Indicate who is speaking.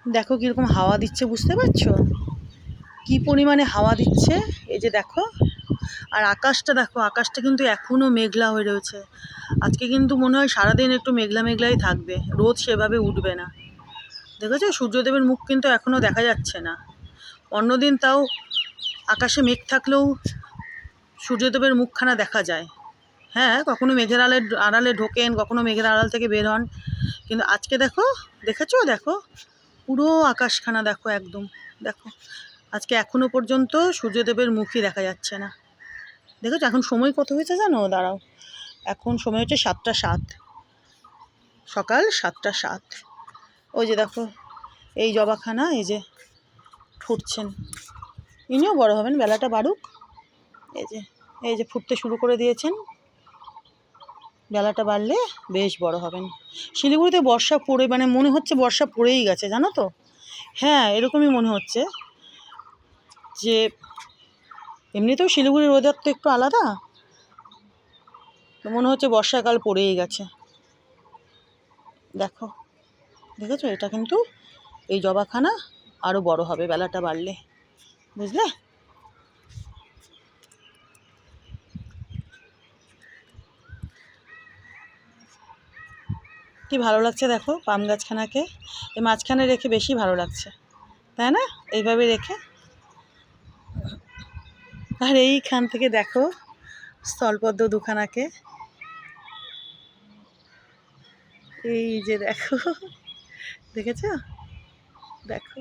Speaker 1: দেখো কীরকম হাওয়া দিচ্ছে, বুঝতে পারছো কী পরিমাণে হাওয়া দিচ্ছে? এই যে দেখো, আর আকাশটা দেখো, আকাশটা কিন্তু এখনও মেঘলা হয়ে রয়েছে। আজকে কিন্তু মনে হয় সারাদিন একটু মেঘলা মেঘলাই থাকবে, রোদ সেভাবে উঠবে না। দেখেছো সূর্যদেবের মুখ কিন্তু এখনও দেখা যাচ্ছে না। অন্যদিন তাও আকাশে মেঘ থাকলেও সূর্যদেবের মুখখানা দেখা যায়। হ্যাঁ, কখনো মেঘের আড়ালে ঢোকেন, কখনো মেঘের আড়াল থেকে বের হন, কিন্তু আজকে দেখো, দেখেছো দেখো পুরো আকাশখানা দেখো, একদম দেখো, আজকে এখনো পর্যন্ত সূর্যদেবের মুখই দেখা যাচ্ছে না। দেখেছো এখন সময় কত হয়েছে জানো? দাঁড়াও, এখন সময় হচ্ছে 7টা 7, সকাল 7টা 7। ওই যে দেখো এই জবাখানা, এই যে ফুটছেন, ইনিও বড় হবেন, বেলাটা বাড়ুক। এই যে ফুটতে শুরু করে দিয়েছেন, বেলাটা বাড়লে বেশ বড় হবেন। শিলিগুড়িতে বর্ষা পড়ে, মানে মনে হচ্ছে বর্ষা পড়েই গেছে, জানো তো। হ্যাঁ, এরকমই মনে হচ্ছে যে এমনিতেও শিলিগুড়ির ওয়েদার তো একটু আলাদা, তো মনে হচ্ছে বর্ষাকাল পড়েই গেছে। দেখো, দেখেছো এটা কিন্তু এই জবাখানা আরও বড় হবে বেলাটা বাড়লে, বুঝলে। কি ভালো লাগছে দেখো পাম গাছখানাকে, এই মাঝখানে রেখে বেশি ভালো লাগছে, তাই না? এইভাবে রেখে। আর এইখান থেকে দেখো স্থলপদ্ম দুখানাকে, এই যে দেখো, দেখেছো দেখো।